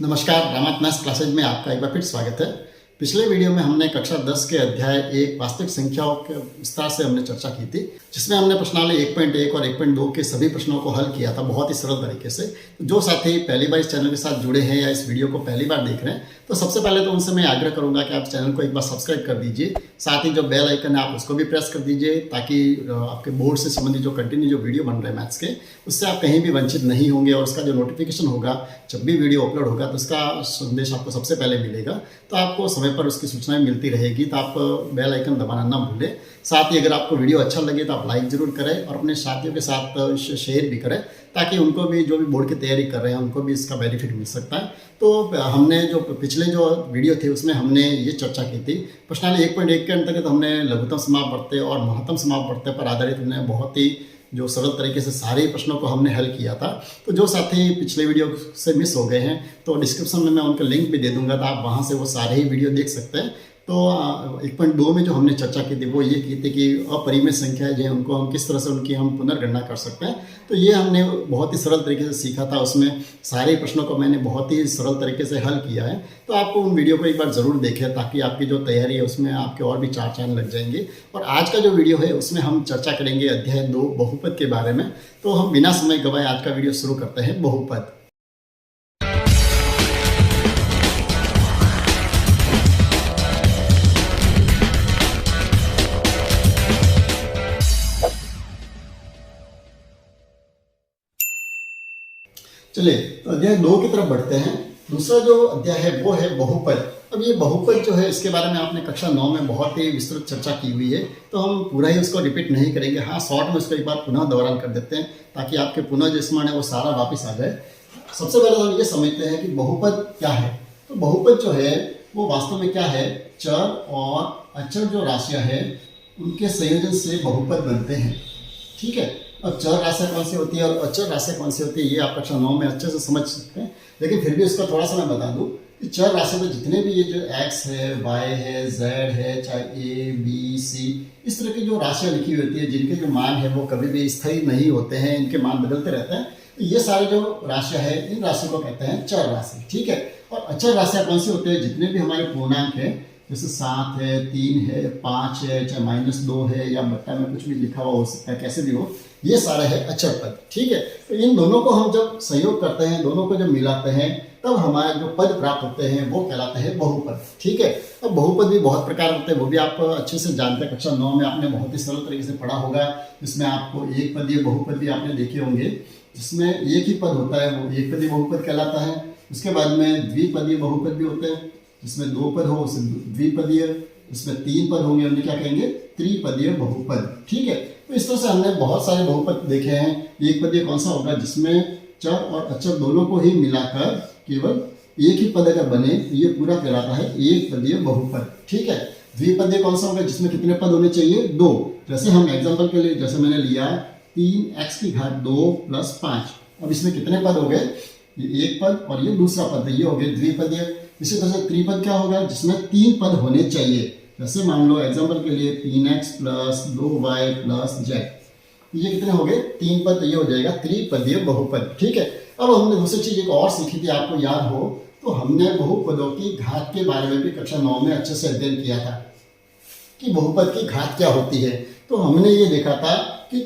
नमस्कार, रामात maths classes में आपका एक बार फिर स्वागत है। पिछले वीडियो में हमने कक्षा 10 के अध्याय 1 वास्तविक संख्याओं के विस्तार से हमने चर्चा की थी, जिसमें हमने प्रश्नावली 1.1 और 1.2 के सभी प्रश्नों को हल किया था बहुत ही सरल तरीके से। तो जो साथी पहली बार इस चैनल के साथ जुड़े हैं या इस वीडियो को पहली बार देख रहे हैं, तो सबसे पहले तो उनसे मैं आग्रह करूंगा कि आप चैनल को एक बार सब्सक्राइब कर दीजिए। साथ ही जो बेल आइकन है आप उसको भी प्रेस कर दीजिए, ताकि आपके बोर्ड से संबंधित जो कंटिन्यू जो वीडियो बन रहे हैं मैथ्स के, उससे आप कहीं भी वंचित नहीं होंगे और उसका जो नोटिफिकेशन होगा जब भी वीडियो अपलोड होगा तो उसका संदेश आपको सबसे पहले मिलेगा। तो आपको समय पर उसकी सूचनाएं मिलती रहेगी, तो आप बेल आइकन दबाना ना भूलें। साथ ही अगर आपको वीडियो अच्छा लगे तो आप लाइक ज़रूर करें और अपने साथियों के साथ शेयर भी करें, ताकि उनको भी जो भी बोर्ड की तैयारी कर रहे हैं उनको भी इसका बेनिफिट मिल सकता है। तो हमने जो पिछले जो वीडियो थे उसमें हमने ये चर्चा की थी, प्रश्नावली 1.1 के अंतर्गत हमने लघुत्तम समापवर्त्य और महत्तम समापवर्त्य पर आधारित हमने बहुत ही जो सरल तरीके से सारे प्रश्नों को हमने हल किया था। तो जो साथी पिछले वीडियो से मिस हो गए हैं तो डिस्क्रिप्शन में मैं उनका लिंक भी दे दूंगा, तो आप वहाँ से वो सारे ही वीडियो देख सकते हैं। तो 1.2 में जो हमने चर्चा की थी वो ये की थी कि अपरिमेय संख्याएं जो हैं उनको हम किस तरह से उनकी हम पुनर्गणना कर सकते हैं। तो ये हमने बहुत ही सरल तरीके से सीखा था, उसमें सारे प्रश्नों को मैंने बहुत ही सरल तरीके से हल किया है। तो आपको उन वीडियो को एक बार ज़रूर देखें, ताकि आपकी जो तैयारी है उसमें आपके और भी 4 चांद लग जाएंगे। और आज का जो वीडियो है उसमें हम चर्चा करेंगे अध्याय 2 बहुपद के बारे में। तो हम बिना समय गवाए आज का वीडियो शुरू करते हैं। बहुपद। चलिए तो अध्याय 2 की तरफ बढ़ते हैं। दूसरा जो अध्याय है वो है बहुपद। अब ये बहुपद जो है इसके बारे में आपने कक्षा 9 में बहुत ही विस्तृत चर्चा की हुई है, तो हम पूरा ही उसको रिपीट नहीं करेंगे। हाँ, शॉर्ट में उसको एक बार पुनः दोहरान कर देते हैं, ताकि आपके पुनः जो स्मरण है वो सारा वापस आ जाए। सबसे पहले हम ये समझते हैं कि बहुपद क्या है। तो बहुपद जो है वो वास्तव में क्या है, चर और अचर जो राशियाँ हैं उनके संयोजन से बहुपद बनते हैं। ठीक है, अब चर राशियाँ कौन सी होती है और अचर राशियाँ कौन सी होती है ये आप कक्षा 9 में अच्छे से समझ सकते हैं, लेकिन फिर भी उसका थोड़ा सा मैं बता दूं कि चर राशि में जितने भी ये जो x है, y है, z है, चाहे a, b, c, इस तरह की जो राशियाँ लिखी होती है जिनके जो मान है वो कभी भी स्थायी नहीं होते हैं, इनके मान बदलते रहते हैं। तो ये सारे जो राशियाँ है इन राशियों को कहते हैं चर राशि। ठीक है, और अचर राशियाँ कौन सी होती है, जितने भी हमारे पूर्णांक है, जैसे 7 है, 3 है, 5 है, चाहे -2 है या बट्टा में कुछ भी लिखा हुआ हो सकता है, कैसे भी हो, ये सारा है अचर पद। ठीक है, तो इन दोनों को हम जब संयोग करते हैं, दोनों को जब मिलाते हैं, तब हमारे जो पद प्राप्त होते हैं वो कहलाते हैं बहुपद। ठीक है, अब बहुपद भी बहुत प्रकार होते हैं, वो भी आप अच्छे से जानते हैं। कक्षा 9 में आपने बहुत ही सरल तरीके से पढ़ा होगा, जिसमें आपको एक पदीय बहुपद भी आपने देखे होंगे, जिसमें एक ही पद होता है वो एक पदीय बहुपद कहलाता है। उसके बाद में द्विपदीय बहुपद भी होते हैं, जिसमें 2 पद हो उसे द्विपदीय, इसमें 3 पद होंगे उन्हें क्या कहेंगे, त्रिपदीय बहुपद। ठीक है, तो इस तरह से हमने बहुत सारे बहुपद देखे हैं। एक पदीय कौन सा होगा, जिसमें चर और अचर दोनों को ही मिलाकर केवल एक ही पद अगर बने तो ये पूरा कहलाता है एक पदीय बहुपद। ठीक है, द्विपदीय कौन सा होगा, जिसमें कितने पद होने चाहिए, 2। जैसे हम एग्जाम्पल के लिए, जैसे मैंने लिया 3x की घात 2 + 5, अब इसमें कितने पद हो गए, ये एक पद और ये दूसरा पद, ये हो गए द्विपदीय। इसी तरह से त्रिपद क्या होगा, जिसमें 3 पद होने चाहिए। जैसे मान लो एग्जाम्पल के लिए 3x + 2y + z, ये कितने हो गए, 3 पद, तो ये हो जाएगा त्रिपदीय बहुपद। ठीक है, अब हमने दूसरी चीज एक और सीखी थी, आपको याद हो तो हमने बहुपदों की घात के बारे में भी कक्षा 9 में अच्छे से अध्ययन किया था कि बहुपद की घात क्या होती है। तो हमने ये देखा था कि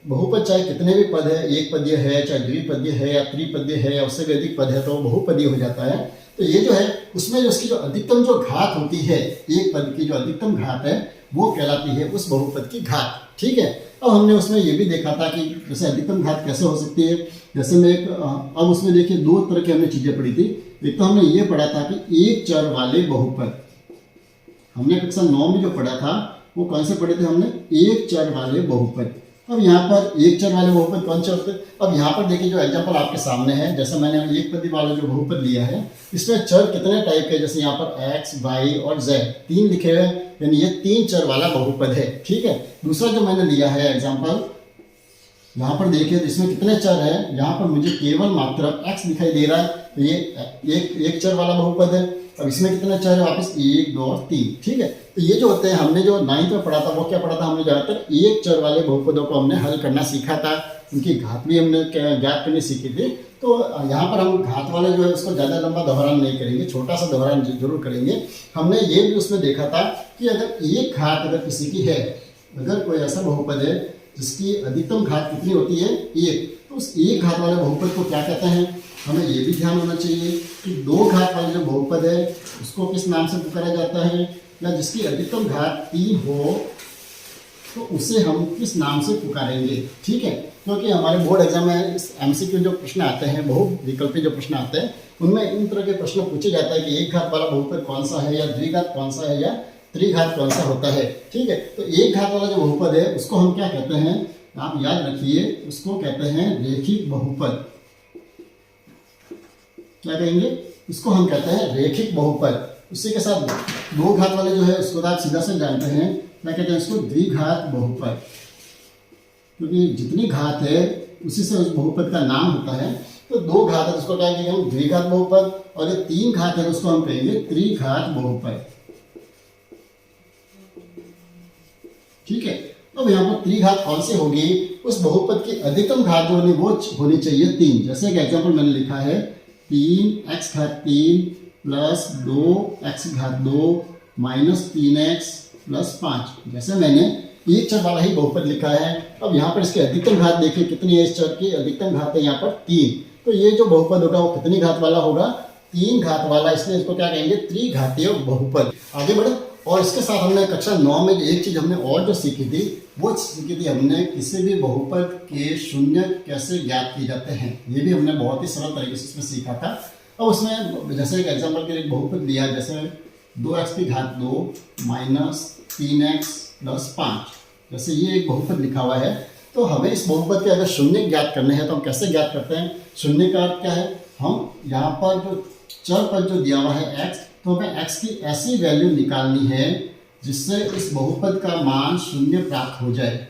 बहुपद चाहे कितने भी पद है, एक पदीय है, चाहे द्विपदीय है या त्रिपदीय है या उससे भी अधिक पद है, तो बहुपदीय हो जाता है। तो ये जो है उसमें जो उसकी जो अधिकतम जो घात होती है, एक पद की जो अधिकतम घात है वो कहलाती है उस बहुपद की घात। ठीक है, अब हमने उसमें ये भी देखा था कि जैसे अधिकतम घात कैसे हो सकती है। जैसे मैं अब उसमें देखिए 2 तरह की हमने चीजें पढ़ी थी। एक तो हमने ये पढ़ा था कि एक चर वाले बहुपद, हमने कक्षा 9 में जो पढ़ा था वो कौन से पढ़े थे हमने, एक चर वाले बहुपद। अब यहाँ पर एक चर वाले बहुपद कौन से होते हैं, अब यहाँ पर देखिए जो एग्जांपल आपके सामने है, जैसे मैंने एक पदी वाला जो बहुपद लिया है, इसमें चर कितने टाइप के, जैसे यहाँ पर x, y और z 3 लिखे हुए, यानी ये 3 चर वाला बहुपद है। ठीक है, दूसरा जो मैंने लिया है एग्जाम्पल, यहाँ पर देखिए इसमें कितने चर है, यहाँ पर मुझे केवल मात्र x दिखाई दे रहा है, तो ये एक चर वाला बहुपद है। अब इसमें कितने चर है, वापस 1, 2 और 3। ठीक है, तो ये जो होते हैं, हमने जो 9th में पढ़ा था वो क्या पढ़ा था, हमने ज़्यादातर एक चर वाले बहुपदों को हमने हल करना सीखा था, उनकी घात भी हमने ज्ञात करनी सीखी थी। तो यहाँ पर हम घात वाले जो है उसको ज़्यादा लंबा दोहरान नहीं करेंगे, छोटा सा दोहरान जरूर करेंगे। हमने ये भी उसमें देखा था कि अगर एक घात अगर किसी की है, अगर कोई ऐसा बहुपद है जिसकी अधिकतम घात कितनी होती है 1, तो उस एक घात वाले बहुपद को क्या कहते हैं, हमें ये भी ध्यान होना चाहिए कि 2 घात वाले जो बहुपद है उसको किस नाम से पुकारा जाता है, या जिसकी अधिकतम घात 3 हो तो उसे हम किस नाम से पुकारेंगे। ठीक है, क्योंकि हमारे बोर्ड एग्जाम में एमसीक्यू जो प्रश्न आते हैं, बहुविकल्पी जो प्रश्न आते हैं, उनमें इन तरह के प्रश्न पूछे जाता है कि एक घात वाला बहुपद कौन सा है, या द्विघात कौन सा है, या त्रिघात कौन सा होता है। ठीक है, तो एक घात वाला जो बहुपद है उसको हम क्या कहते हैं, आप याद रखिए, उसको कहते हैं रेखिक बहुपद। क्या कहेंगे, उसको हम कहते हैं रेखिक बहुपद। उसी के साथ 2 घात वाले जो है उसको आप सीधा से जानते हैं, क्या कहते हैं, उसको द्विघात बहुपद, क्योंकि जितनी घात है उसी से उस बहुपद का नाम होता है। तो 2 घात है उसको क्या कहेंगे हम द्विघात बहुपद, और ये 3 घात है उसको हम कहेंगे त्रिघात बहुपद। ठीक है, तो यहाँ पर त्रिघात कौन सी होगी, उस बहुपद की अधिकतम घात जो होनी वो होनी चाहिए 3। जैसे एक एग्जाम्पल मैंने लिखा है 3x घात 3 प्लस 2x घात 2 माइनस 3x प्लस 5। जैसे मैंने एक चर वाला ही बहुपद लिखा है। अब यहाँ पर इसकी अधिकतम घात देखिए कितनी है, इस चर की अधिकतम घात है यहाँ पर 3। तो ये जो बहुपद होगा वो कितनी घात वाला होगा, 3 घात वाला, इसलिए इसको क्या कहेंगे त्रिघातीय बहुपद। आगे बढ़े, और इसके साथ हमने कक्षा 9 में एक चीज हमने और जो सीखी थी, वो सीखी थी हमने किसी भी बहुपद के शून्य कैसे ज्ञात किए जाते हैं। ये भी हमने बहुत ही सरल तरीके से इसमें सीखा था। अब उसमें जैसे एक एग्जाम्पल के लिए एक बहुपद लिया, जैसे 2x की घात 2 माइनस 3x प्लस 5। जैसे ये एक बहुपद लिखा हुआ है, तो हमें इस बहुपद के अगर शून्य ज्ञात करने हैं तो हम कैसे ज्ञात करते हैं। शून्य का अर्थ क्या है, हम यहाँ पर जो चर पद जो दिया हुआ है x, तो हमें x की ऐसी वैल्यू निकालनी है जिससे इस बहुपद का मान शून्य प्राप्त हो जाए।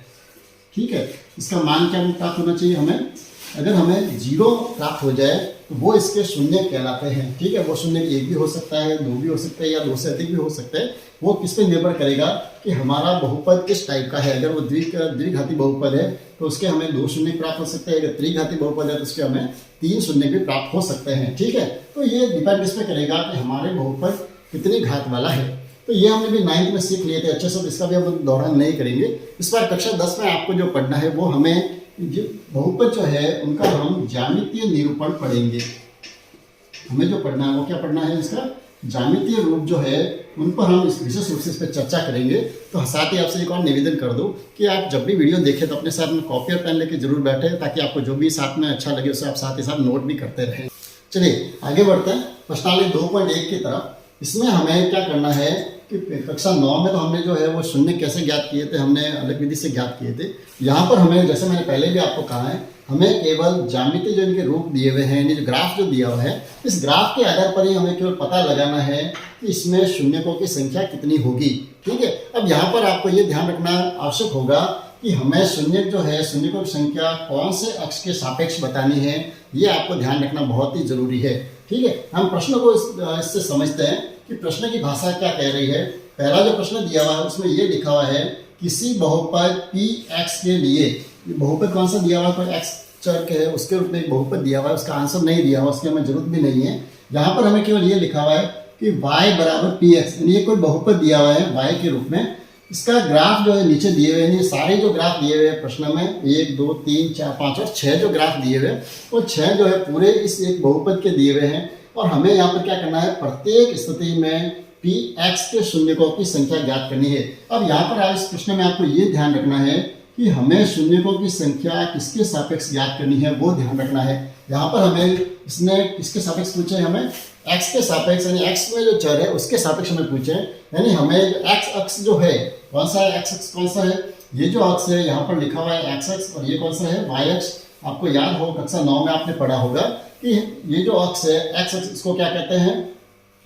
ठीक है, इसका मान क्या प्राप्त होना चाहिए हमें, अगर हमें 0 प्राप्त हो जाए तो वो इसके शून्य कहलाते हैं। ठीक है, वो शून्य 1 भी हो सकता है, 2 भी हो सकता है, या 2 से अधिक भी हो सकते हैं। वो किस पे निर्भर करेगा कि हमारा बहुपद किस टाइप का है। अगर वो द्विघाती बहुपद है तो उसके हमें 2 शून्य प्राप्त हो सकते हैं, अगर त्रिघाती बहुपद है तो उसके हमें 3 शून्य भी प्राप्त हो सकते हैं। ठीक है, तो ये डिपेंड इस पे करेगा कि हमारे बहुपद कितनी घात वाला है। तो ये हमने भी 9th में सीख लिए थे अच्छे से, इसका भी हम दोहरान नहीं करेंगे। इस बार कक्षा 10 में आपको जो पढ़ना है वो हमें बहुपद जो है उनका हम ज्यामितीय निरूपण पढ़ेंगे। हमें जो पढ़ना है वो क्या पढ़ना है, इसका ज्यामितीय रूप जो है उन पर हम विशेष रूप से इस पर चर्चा करेंगे। तो साथ ही आपसे एक और निवेदन कर दूं कि आप जब भी वीडियो देखें तो अपने साथ में कॉपी और पेन लेके जरूर बैठे, ताकि आपको जो भी साथ में अच्छा लगे उसे आप साथ ही साथ नोट भी करते रहें। चलिए आगे बढ़ते हैं प्रश्नावली 2.1 की तरफ। इसमें हमें क्या करना है कि कक्षा 9 में तो हमने जो है वो शून्य कैसे ज्ञात किए थे, हमने अलग विधि से ज्ञात किए थे। यहाँ पर हमें, जैसे मैंने पहले भी आपको कहा है, हमें केवल ज्यामिति जो इनके रूप दिए हुए हैं, जो ग्राफ जो दिया हुआ है, इस ग्राफ के आधार पर ही हमें केवल पता लगाना है कि इसमें शून्यकों की संख्या कितनी होगी। ठीक है, अब यहाँ पर आपको ये ध्यान रखना आवश्यक होगा कि हमें शून्य जो है, शून्यकों की संख्या कौन से अक्ष के सापेक्ष बतानी है, ये आपको ध्यान रखना बहुत ही जरूरी है। ठीक है, हम प्रश्न को इससे समझते हैं कि प्रश्न की भाषा क्या कह रही है। पहला जो प्रश्न दिया हुआ है उसमें ये लिखा हुआ है, किसी बहुपद Px के लिए, बहुपद कौन सा दिया हुआ है, कोई x चर के है उसके रूप में एक बहुपद दिया हुआ है, उसका आंसर नहीं दिया हुआ, उसकी हमें जरूरत भी नहीं है। यहाँ पर हमें केवल ये लिखा हुआ है कि y बराबर Px, यानी ये कोई बहुपद दिया हुआ है y के रूप में। इसका ग्राफ जो है नीचे दिए हुए हैं, सारे जो ग्राफ दिए हुए हैं प्रश्न में 1 2 3 4 5 और 6 जो ग्राफ दिए हुए हैं, वो 6 जो है पूरे इस एक बहुपद के दिए हुए हैं। और हमें यहाँ पर क्या करना है, प्रत्येक स्थिति में Px के शून्यकों की संख्या ज्ञात करनी है। अब यहाँ पर इस प्रश्न में आपको ये ध्यान रखना है कि हमें शून्यकों की संख्या किसके सापेक्ष ज्ञात करनी है, वो ध्यान रखना है। यहाँ पर हमें इसने किसके सापेक्ष पूछे, हमें x के सापेक्ष, यानी x में जो चर है उसके सापेक्ष हमें पूछे। यानी हमें x अक्ष जो है कौन सा है, x अक्ष कौन सा है, ये जो अक्ष है यहाँ पर लिखा हुआ है x अक्ष, और ये कौन सा है y अक्ष। आपको याद हो कक्षा 9 में आपने पढ़ा होगा कि ये जो अक्ष है x अक्ष, इसको क्या कहते हैं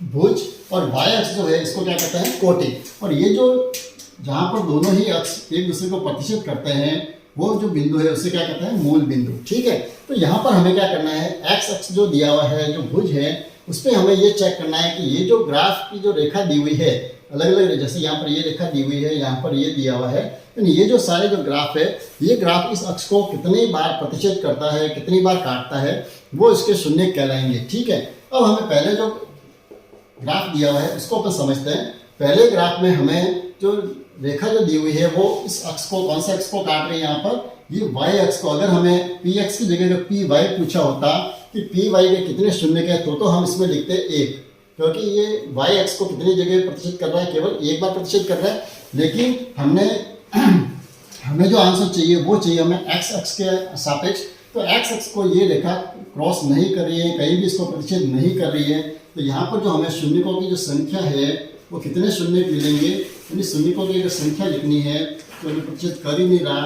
भुज, और y अक्ष जो है इसको क्या कहते हैं कोटि। और ये जो जहाँ पर दोनों ही अक्ष एक दूसरे को प्रतिशत करते हैं, वो जो बिंदु है उसे क्या कहते हैं मूल बिंदु। ठीक है, तो यहाँ पर हमें क्या करना है, x अक्ष जो दिया हुआ है, जो भुज है, उस पर हमें ये चेक करना है कि ये जो ग्राफ की जो रेखा दी हुई है, अलग अलग, जैसे यहाँ पर ये रेखा दी हुई है, यहाँ पर ये दिया हुआ है, यानी ये जो सारे जो ग्राफ है, ये ग्राफ इस अक्ष को कितनी बार प्रतिच्छेद करता है, कितनी बार काटता है, वो इसके शून्य कहलाएंगे। ठीक है, अब हमें पहले जो ग्राफ दिया हुआ है उसको अपन समझते हैं। पहले ग्राफ में हमें जो रेखा जो दी हुई है वो इस अक्ष को, कौन से अक्ष को काट रही है, यहाँ पर ये y अक्ष को। अगर हमें पी एक्स की जगह अगर पी वाई पूछा होता कि पी वाई के कितने शून्य के, तो हम इसमें लिखते 1, क्योंकि ये y अक्ष को कितनी जगह प्रतिशत कर रहा है, केवल एक बार प्रतिशत कर रहा है। लेकिन हमें जो आंसर चाहिए वो चाहिए हमें x अक्ष के सापेक्ष। तो x अक्ष को ये रेखा क्रॉस नहीं कर रही है, कहीं भी इसको प्रतिच्छेद नहीं कर रही है। तो यहाँ पर जो हमें शून्यकों की जो संख्या है वो कितने शून्य मिलेंगे, यानी शून्यकों की अगर संख्या लिखनी है तो अगर प्रतिच्छेद कर ही नहीं रहा,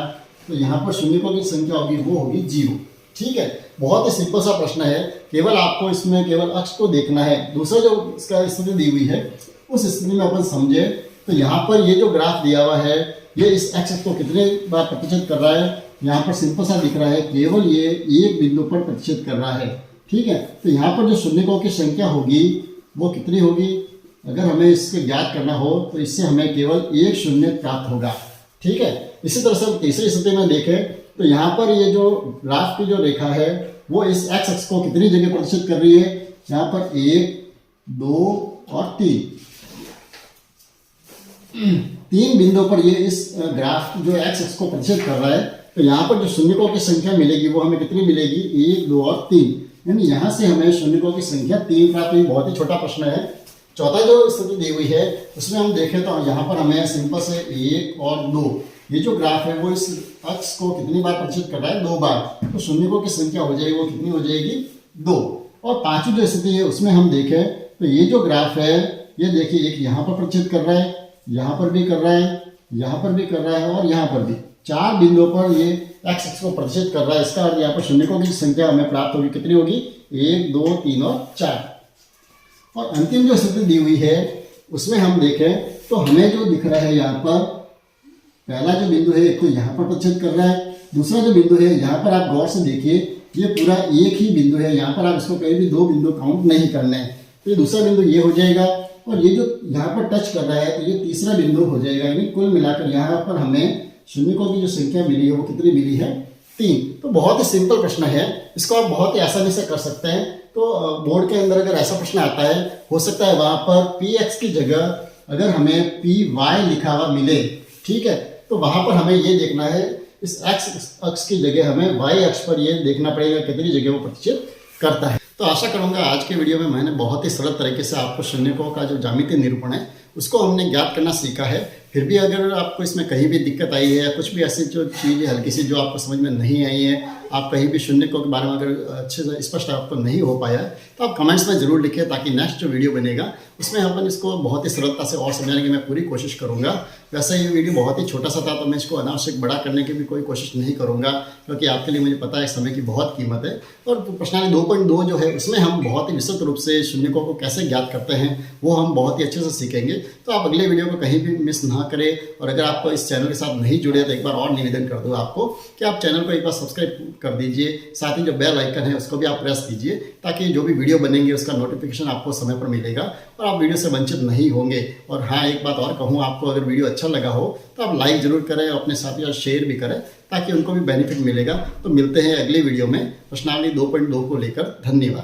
तो यहाँ पर शून्यकों की संख्या होगी, वो होगी 0। ठीक है, बहुत ही सिंपल सा प्रश्न है, केवल आपको इसमें केवल अक्ष को देखना है। दूसरा जो इसका स्थिति दी हुई है उस स्थिति में अपन समझे तो यहाँ पर ये जो ग्राफ दिया हुआ है ये इस एक्स को कितने बार प्रतिशत कर रहा है, यहाँ पर सिंपल सा दिख रहा है, केवल ये एक बिंदु पर प्रतिशत कर रहा है। ठीक है, तो यहाँ पर जो शून्यकों की संख्या होगी वो कितनी होगी, अगर हमें इसके ज्ञात करना हो तो इससे हमें केवल एक शून्य प्राप्त होगा। ठीक है, इसी तरह से तीसरी स्थिति में देखें तो यहाँ पर ये जो ग्राफ की जो रेखा है वो इस एक्स अक्ष को कितनी जगह प्रतिशत कर रही है, यहाँ पर 1, 2 और 3 बिंदुओं पर ये इस ग्राफ जो एक्स अक्ष को प्रतिशत कर रहा है। तो यहाँ पर जो शून्यकों की संख्या मिलेगी वो हमें कितनी मिलेगी, 1, 2 और 3, यानी यहाँ से हमें शून्यकों की संख्या 3 प्राप्त हुई। बहुत ही छोटा प्रश्न है। चौथा जो स्थिति दी हुई है उसमें हम देखें तो यहाँ पर हमें सिंपल से 1 और 2, ये जो ग्राफ है वो इस अक्ष को कितनी बार प्रतिशत कर रहा है, 2 बार। तो शून्यकों की संख्या हो जाएगी, वो कितनी हो जाएगी, 2। और पांचवी जो स्थिति है उसमें हम देखें तो ये जो ग्राफ है ये देखिए, एक यहाँ पर प्रतिशत कर रहा है, यहाँ पर भी कर रहा है, यहाँ पर भी कर रहा है और यहाँ पर भी। 4 बिंदुओं पर ये एक्स अक्ष को प्रतिशत कर रहा है। इसका अर्थ यहाँ पर शून्यकों की संख्या हमें प्राप्त होगी, कितनी होगी, 1, 2, 3 और 4। और अंतिम जो स्थिति दी हुई है उसमें हम देखें तो हमें जो दिख रहा है, यहाँ पर पहला जो बिंदु है एक तो यहाँ पर प्रतिशत कर रहा है, दूसरा जो बिंदु है यहाँ पर आप गौर से देखिए ये पूरा एक ही बिंदु है, यहाँ पर आप इसको कहीं भी 2 बिंदु काउंट नहीं करना है। तो ये दूसरा बिंदु ये हो जाएगा और ये जो यहाँ पर टच कर रहा है तो ये तीसरा बिंदु हो जाएगा। यानी कुल मिलाकर यहाँ पर हमें शून्यकों की जो संख्या मिली है वो कितनी मिली है, 3। तो बहुत ही सिंपल प्रश्न है, इसको आप बहुत ही आसानी से कर सकते हैं। तो बोर्ड के अंदर अगर ऐसा प्रश्न आता है, हो सकता है वहाँ पर पी एक्स की जगह अगर हमें पी वाई लिखा हुआ मिले, ठीक है, तो वहाँ पर हमें ये देखना है इस एक्स अक्ष की जगह हमें वाई अक्ष पर ये देखना पड़ेगा कितनी जगह वो प्रतिशत करता है। तो आशा करूंगा आज के वीडियो में मैंने बहुत ही सरल तरीके से आपको शून्यकों का जो ज्यामितीय निरूपण है उसको हमने ज्ञात करना सीखा है। फिर भी अगर आपको इसमें कहीं भी दिक्कत आई है या कुछ भी ऐसी जो चीज़ हल्की सी जो आपको समझ में नहीं आई है, आप कहीं भी शून्यकों के बारे में अगर अच्छे से स्पष्ट आपको नहीं हो पाया है तो आप कमेंट्स में ज़रूर लिखिए, ताकि नेक्स्ट जो वीडियो बनेगा उसमें अपन इसको बहुत ही सरलता से और समझाने की मैं पूरी कोशिश करूँगा। वैसे ये वीडियो बहुत ही छोटा सा था तो मैं इसको अनावश्यक बड़ा करने की भी कोई कोशिश नहीं करूँगा, क्योंकि आपके लिए मुझे पता है समय की बहुत कीमत है। और प्रश्नावली 2.2 जो है उसमें हम बहुत ही विस्तृत रूप से शून्यकों को कैसे ज्ञात करते हैं वो हम बहुत ही अच्छे से सीखेंगे। तो आप अगले वीडियो को कहीं भी मिस ना करें। और अगर आप इस चैनल के साथ नहीं जुड़े तो एक बार और निवेदन कर दूँ आपको कि आप चैनल को एक बार सब्सक्राइब कर दीजिए, साथ ही जो बेल आइकन है उसको भी आप प्रेस कीजिए, ताकि जो भी वीडियो बनेंगे उसका नोटिफिकेशन आपको समय पर मिलेगा और आप वीडियो से वंचित नहीं होंगे। और हाँ, एक बात और कहूँ आपको, अगर वीडियो अच्छा लगा हो तो आप लाइक ज़रूर करें, अपने साथियों शेयर भी करें, ताकि उनको भी बेनिफिट मिलेगा। तो मिलते हैं अगले वीडियो में प्रश्नावली 2.2 को लेकर। धन्यवाद।